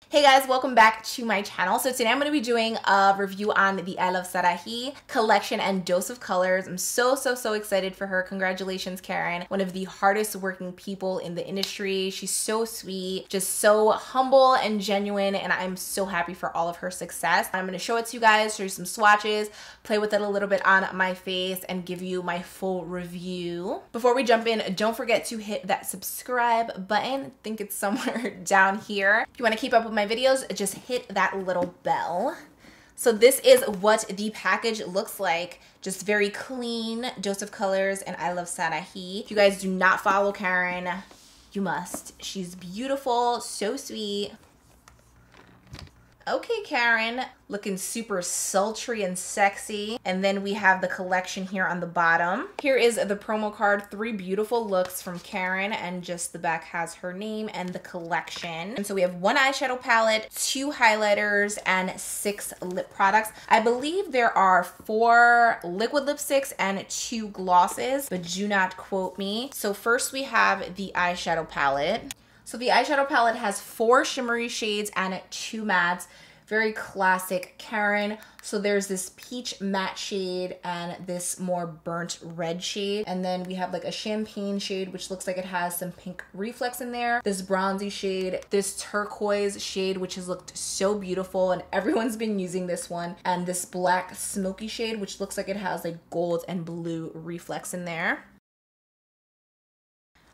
Hey guys, welcome back to my channel. So today I'm going to be doing a review on the iluvsarahii collection and dose of colors. I'm so excited for her. Congratulations, Karen. One of the hardest working people in the industry. She's so sweet, just so humble and genuine, and I'm so happy for all of her success. I'm going to show it to you guys, show you some swatches, play with it a little bit on my face, and give you my full review. Before we jump in, don't forget to hit that subscribe button. I think it's somewhere down here. If you want to keep up with my videos, just hit that little bell. So this is what the package looks like. Just very clean, dose of colors, and iluvsarahii. If you guys do not follow Karen, you must. She's beautiful, so sweet. Okay, Karen, looking super sultry and sexy. And then we have the collection here on the bottom. Here is the promo card, 3 beautiful looks from Karen, and just the back has her name and the collection. And so we have 1 eyeshadow palette, 2 highlighters, and 6 lip products. I believe there are 4 liquid lipsticks and 2 glosses, but do not quote me. So first we have the eyeshadow palette. So the eyeshadow palette has 4 shimmery shades and 2 mattes. Very classic Karen. So there's this peach matte shade and this more burnt red shade. And then we have like a champagne shade, which looks like it has some pink reflex in there. This bronzy shade, this turquoise shade, which has looked so beautiful and everyone's been using this one. And this black smoky shade, which looks like it has like gold and blue reflex in there.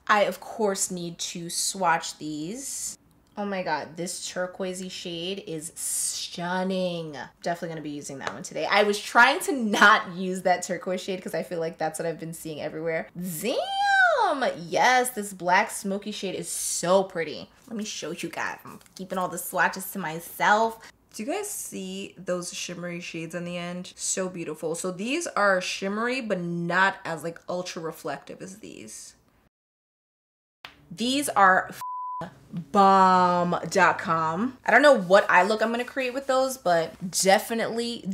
I, of course, need to swatch these. Oh my god, this turquoisey shade is stunning. Definitely going to be using that one today. I was trying to not use that turquoise shade because I feel like that's what I've been seeing everywhere. Damn! Yes, this black smoky shade is so pretty. Let me show you guys. I'm keeping all the swatches to myself. Do you guys see those shimmery shades on the end? So beautiful. So these are shimmery, but not as like ultra reflective as these. These are bomb.com. I don't know what eye look I'm gonna create with those, but definitely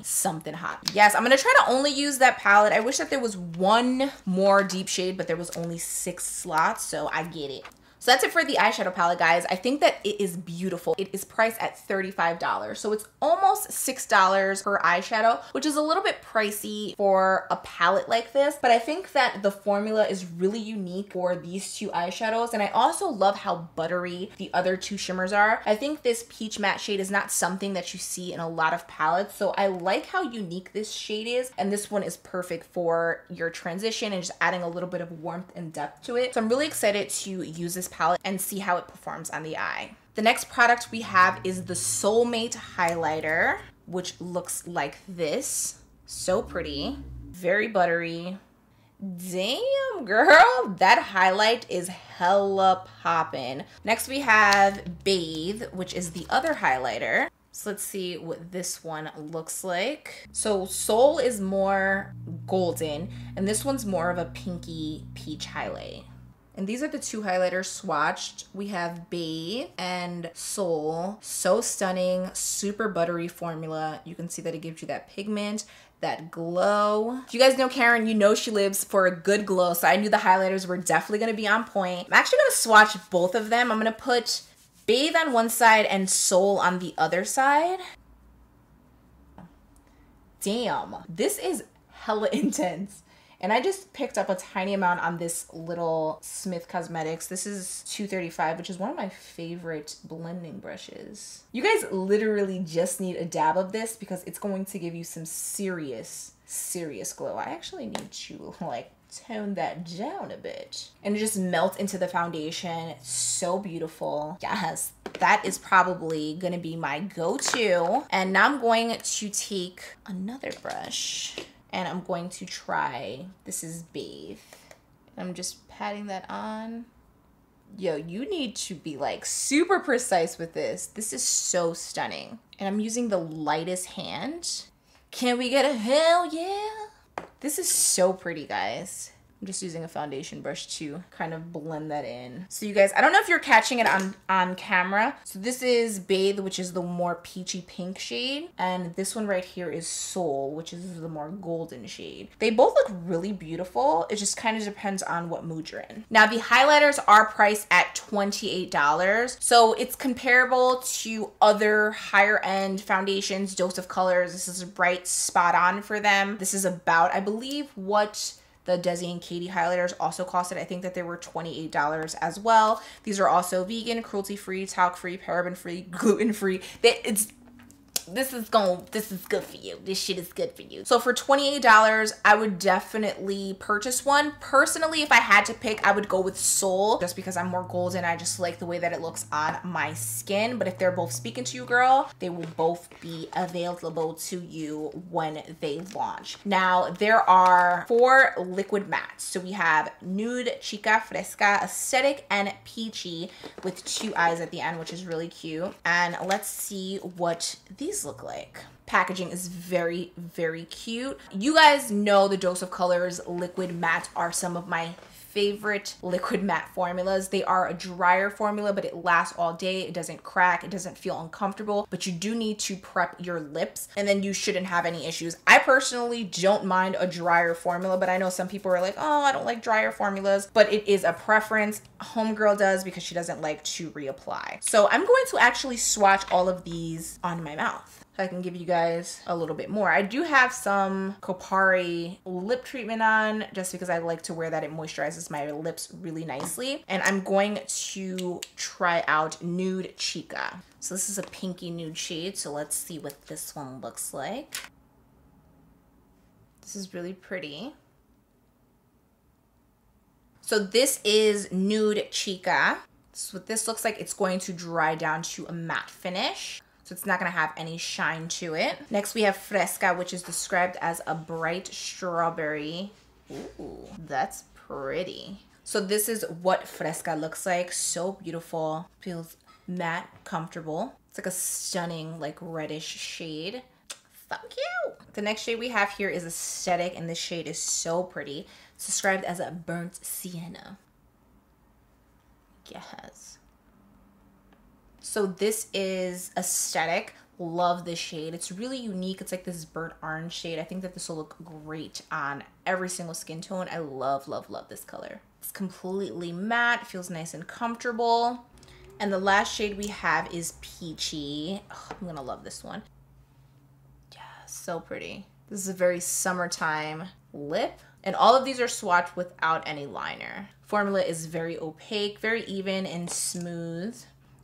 something hot. Yes, I'm gonna try to only use that palette. I wish that there was 1 more deep shade, but there was only 6 slots, so I get it. So that's it for the eyeshadow palette, guys. I think that it is beautiful. It is priced at $35, so it's almost $6 per eyeshadow, which is a little bit pricey for a palette like this, but I think that the formula is really unique for these 2 eyeshadows, and I also love how buttery the other 2 shimmers are. I think this peach matte shade is not something that you see in a lot of palettes, so I like how unique this shade is, and this one is perfect for your transition and just adding a little bit of warmth and depth to it. So I'm really excited to use this palette and see how it performs on the eye. The next product we have is the Soulmate highlighter, which looks like this. So pretty, very buttery. Damn, girl, that highlight is hella poppin'. Next we have Bathe, which is the other highlighter. So let's see what this one looks like. So Soul is more golden, and this one's more of a pinky peach highlight. And these are the 2 highlighters swatched. We have Bathe and Soul. So stunning, super buttery formula. You can see that it gives you that pigment, that glow. If you guys know Karen, you know she lives for a good glow, so I knew the highlighters were definitely gonna be on point. I'm actually gonna swatch both of them. I'm gonna put Bathe on one side and Soul on the other side. Damn, this is hella intense. And I just picked up a tiny amount on this little Smith Cosmetics. This is $2.35, which is one of my favorite blending brushes. You guys literally just need a dab of this because it's going to give you some serious glow. I actually need to like tone that down a bit. And it just melts into the foundation. It's so beautiful. Yes, that is probably gonna be my go-to. And now I'm going to take another brush. And I'm going to try, this is Bathe. I'm just patting that on. Yo, you need to be like super precise with this. This is so stunning. And I'm using the lightest hand. Can we get a hell yeah? This is so pretty, guys. I'm just using a foundation brush to kind of blend that in. So you guys, I don't know if you're catching it on camera. So this is Bathe, which is the more peachy pink shade. And this one right here is Soul, which is the more golden shade. They both look really beautiful. It just kind of depends on what mood you're in. Now the highlighters are priced at $28. So it's comparable to other higher end foundations, Dose of Colors. This is right spot on for them. This is about, I believe, what the Desi and Katie highlighters also costed. I think that they were $28 as well. These are also vegan, cruelty-free, talc-free, paraben-free, gluten-free. This is good for you. This shit is good for you. So for $28, I would definitely purchase one. Personally, if I had to pick, I would go with Soul just because I'm more golden. I just like the way that it looks on my skin. But if they're both speaking to you, girl, they will both be available to you when they launch. Now, there are 4 liquid mattes. So we have Nude, Chica, Fresca, Aesthetic, and Peachy with 2 eyes at the end, which is really cute. And let's see what these look like. Packaging is very, very cute. You guys know the Dose of Colors liquid mattes are some of my favorite liquid matte formulas. They are a drier formula, but it lasts all day. It doesn't crack. It doesn't feel uncomfortable, but you do need to prep your lips and then you shouldn't have any issues. I personally don't mind a drier formula, but I know some people are like, oh, I don't like drier formulas, but it is a preference. Homegirl does because she doesn't like to reapply. So I'm going to actually swatch all of these on my mouth. I can give you guys a little bit more. I do have some Kopari lip treatment on just because I like to wear that. It moisturizes my lips really nicely. And I'm going to try out Nude Chica. So this is a pinky nude shade. So let's see what this one looks like. This is really pretty. So this is Nude Chica. So what this looks like, it's going to dry down to a matte finish. So it's not gonna have any shine to it. Next we have Fresca, which is described as a bright strawberry. Ooh, that's pretty. So this is what Fresca looks like. So beautiful, feels matte, comfortable. It's like a stunning, like reddish shade. So cute. The next shade we have here is Aesthetic, and this shade is so pretty. It's described as a burnt sienna. Yes. So this is Aesthetic. Love this shade. It's really unique. It's like this burnt orange shade. I think that this will look great on every single skin tone. I love, love, love this color. It's completely matte. It feels nice and comfortable. And the last shade we have is Peachy. Oh, I'm gonna love this one. Yeah, so pretty. This is a very summertime lip. And all of these are swatched without any liner. Formula is very opaque, very even and smooth.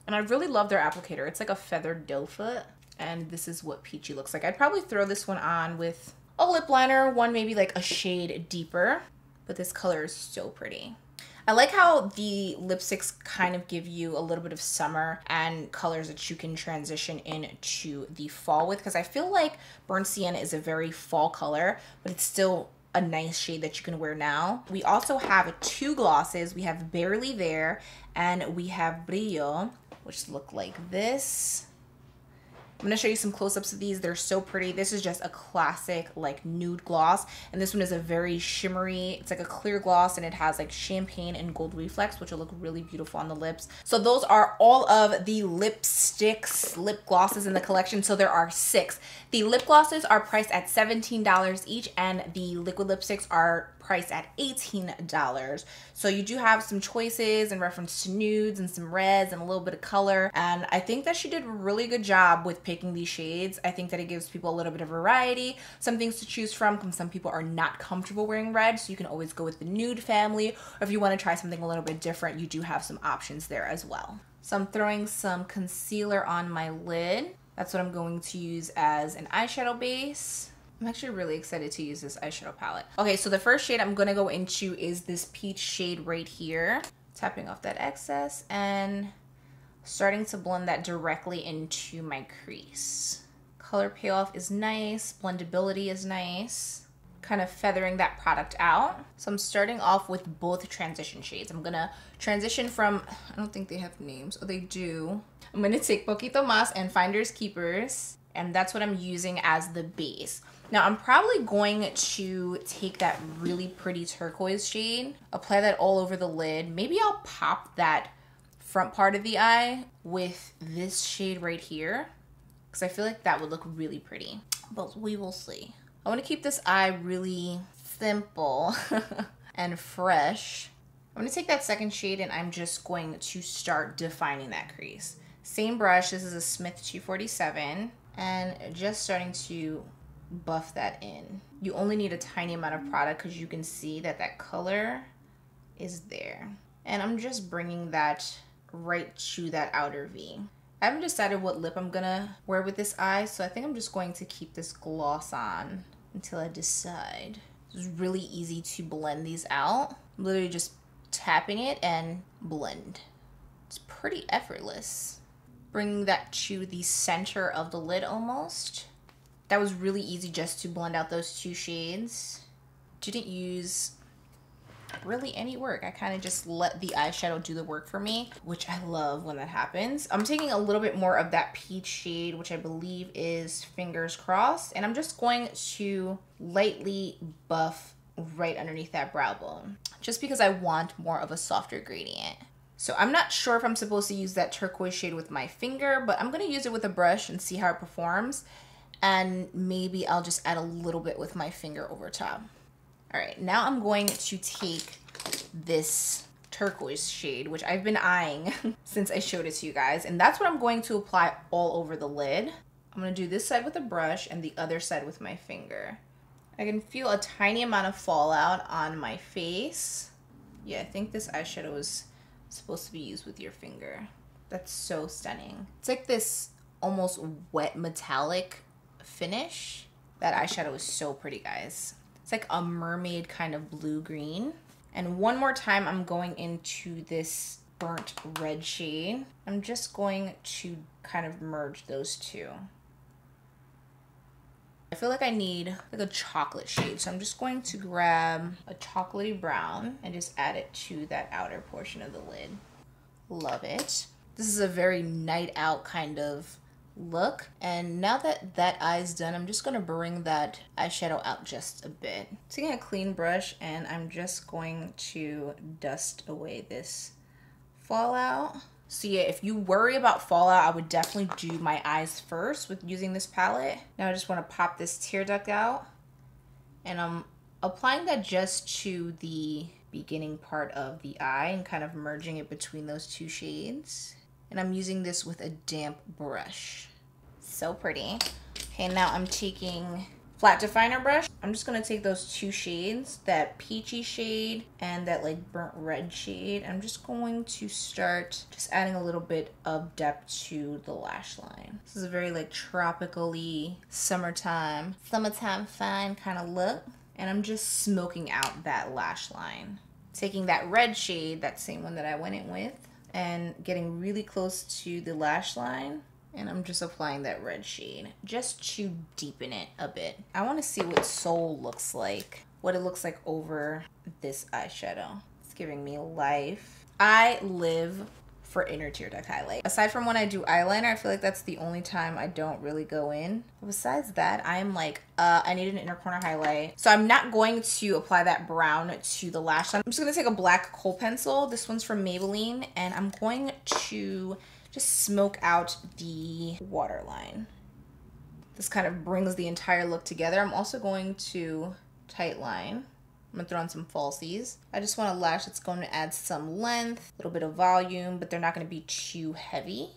And I really love their applicator. It's like a feathered doe foot. And this is what Peachy looks like. I'd probably throw this one on with a lip liner, one maybe like a shade deeper. But this color is so pretty. I like how the lipsticks kind of give you a little bit of summer and colors that you can transition into the fall with. Because I feel like Burnt Sienna is a very fall color, but it's still a nice shade that you can wear now. We also have 2 glosses. We have Barely There and we have Brillo, which look like this. I'm gonna show you some close-ups of these. They're so pretty. This is just a classic like nude gloss, and this one is a very shimmery, it's like a clear gloss, and it has like champagne and gold reflex, which will look really beautiful on the lips. So those are all of the lipsticks, lip glosses in the collection. So there are 6. The lip glosses are priced at $17 each, and the liquid lipsticks are priced at $18. So you do have some choices in reference to nudes and some reds and a little bit of color. And I think that she did a really good job with picking these shades. I think that it gives people a little bit of variety, some things to choose from, because some people are not comfortable wearing red. So you can always go with the nude family, or if you want to try something a little bit different, you do have some options there as well. So I'm throwing some concealer on my lid. That's what I'm going to use as an eyeshadow base. I'm actually really excited to use this eyeshadow palette. Okay, so the first shade I'm gonna go into is this peach shade right here. Tapping off that excess and starting to blend that directly into my crease. Color payoff is nice, blendability is nice. Kind of feathering that product out. So I'm starting off with both transition shades. I'm gonna transition from, I don't think they have names. Oh, they do. I'm gonna take Poquito Mas and Finders Keepers And that's what I'm using as the base. Now I'm probably going to take that really pretty turquoise shade, apply that all over the lid. Maybe I'll pop that front part of the eye with this shade right here, because I feel like that would look really pretty, but we will see. I want to keep this eye really simple and fresh. I'm going to take that second shade and I'm just going to start defining that crease. Same brush, this is a Smith 247, and just starting to buff that in. You only need a tiny amount of product because you can see that that color is there. And I'm just bringing that right to that outer V. I haven't decided what lip I'm gonna wear with this eye, so I think I'm just going to keep this gloss on until I decide. It's really easy to blend these out. I'm literally just tapping it and blend. It's pretty effortless. Bringing that to the center of the lid almost. That was really easy just to blend out those two shades. Didn't use really any work. I kind of just let the eyeshadow do the work for me, which I love when that happens. I'm taking a little bit more of that peach shade, which I believe is Fingers Crossed, and I'm just going to lightly buff right underneath that brow bone, just because I want more of a softer gradient. So I'm not sure if I'm supposed to use that turquoise shade with my finger, but I'm gonna use it with a brush and see how it performs. And maybe I'll just add a little bit with my finger over top. All right, now I'm going to take this turquoise shade, which I've been eyeing since I showed it to you guys, and that's what I'm going to apply all over the lid. I'm gonna do this side with a brush and the other side with my finger. I can feel a tiny amount of fallout on my face. Yeah, I think this eyeshadow is supposed to be used with your finger. That's so stunning. It's like this almost wet metallic finish. That eyeshadow is so pretty, guys. It's like a mermaid kind of blue-green. And one more time, I'm going into this burnt red shade. I'm just going to kind of merge those two. I feel like I need like a chocolate shade, so I'm just going to grab a chocolatey brown and just add it to that outer portion of the lid. Love it. This is a very night out kind of look, and now that that eye's done, I'm just going to bring that eyeshadow out just a bit. Taking a clean brush, and I'm just going to dust away this fallout. So yeah, if you worry about fallout, I would definitely do my eyes first with using this palette. Now I just want to pop this tear duct out, and I'm applying that just to the beginning part of the eye and kind of merging it between those two shades. And I'm using this with a damp brush. So pretty. Okay, now I'm taking flat definer brush. I'm just gonna take those two shades, that peachy shade and that like burnt red shade. I'm just going to start just adding a little bit of depth to the lash line. This is a very like tropically summertime fine kind of look. And I'm just smoking out that lash line. Taking that red shade, that same one that I went in with, and getting really close to the lash line, and I'm just applying that red shade just to deepen it a bit. I want to see what Soul looks like, what it looks like over this eyeshadow. It's giving me life. I live for inner tear duct highlight. Aside from when I do eyeliner, I feel like that's the only time I don't really go in. But besides that, I'm like, I need an inner corner highlight. So I'm not going to apply that brown to the lash line. I'm just gonna take a black kohl pencil. This one's from Maybelline, and I'm going to just smoke out the waterline. This kind of brings the entire look together. I'm also going to tightline. I'm gonna throw on some falsies. I just want a lash that's going to add some length, a little bit of volume, but they're not gonna be too heavy.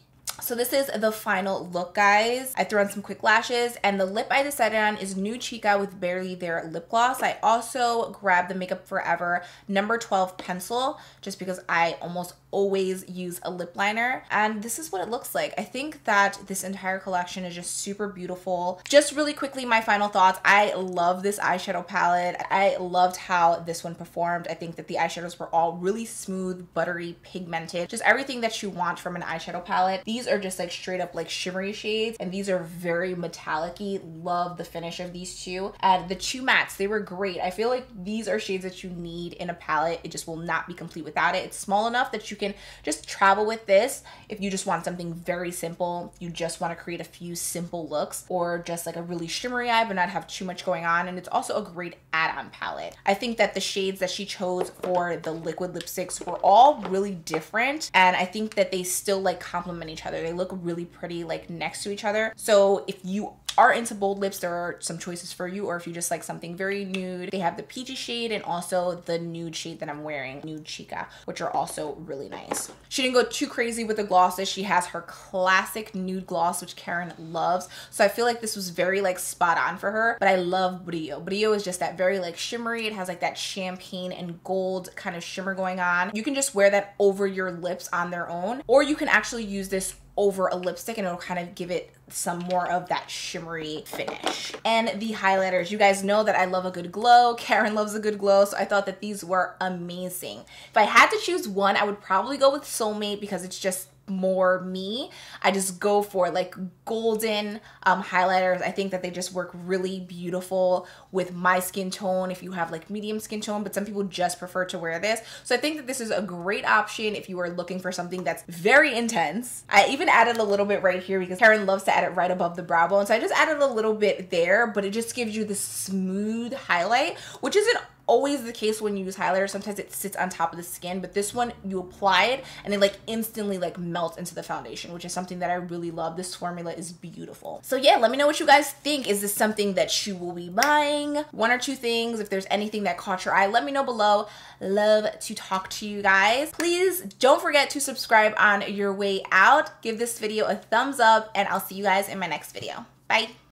So this is the final look, guys. I threw on some quick lashes, and the lip I decided on is New Chica with Barely There lip gloss. I also grabbed the Makeup Forever number 12 pencil, just because I almost always use a lip liner, and this is what it looks like. I think that this entire collection is just super beautiful. Just really quickly, my final thoughts. I love this eyeshadow palette. I loved how this one performed. I think that the eyeshadows were all really smooth, buttery, pigmented, just everything that you want from an eyeshadow palette. These these are just like straight up like shimmery shades, and these are very metallic-y. Love the finish of these two. And the two mattes, they were great. I feel like these are shades that you need in a palette. It just will not be complete without it. It's small enough that you can just travel with this if you just want something very simple, you just want to create a few simple looks, or just like a really shimmery eye but not have too much going on. And it's also a great add-on palette. I think that the shades that she chose for the liquid lipsticks were all really different, and I think that they still like complement each other. They look really pretty like next to each other. So if you are into bold lips, there are some choices for you, or if you just like something very nude, they have the peachy shade and also the nude shade that I'm wearing, Nude Chica, which are also really nice. She didn't go too crazy with the glosses. She has her classic nude gloss, which Karen loves. So I feel like this was very like spot on for her, but I love Brillo. Brillo is just that very like shimmery. It has like that champagne and gold kind of shimmer going on. You can just wear that over your lips on their own, or you can actually use this over a lipstick and it'll kind of give it some more of that shimmery finish. And the highlighters, you guys know that I love a good glow. Karen loves a good glow, so I thought that these were amazing. If I had to choose one, I would probably go with Soulmate because it's just more me. I just go for like golden highlighters. I think that they just work really beautiful with my skin tone if you have like medium skin tone, but some people just prefer to wear this. So I think that this is a great option if you are looking for something that's very intense. I even added a little bit right here because Karen loves to add it right above the brow bone. So I just added a little bit there, but it just gives you this smooth highlight, which isn't always the case when you use highlighter. Sometimes it sits on top of the skin, but this one you apply it and it like instantly like melts into the foundation, which is something that I really love. This formula is beautiful. So yeah, let me know what you guys think. Is this something that you will be buying? One or two things. If there's anything that caught your eye, let me know below. Love to talk to you guys. Please don't forget to subscribe on your way out. Give this video a thumbs up and I'll see you guys in my next video. Bye.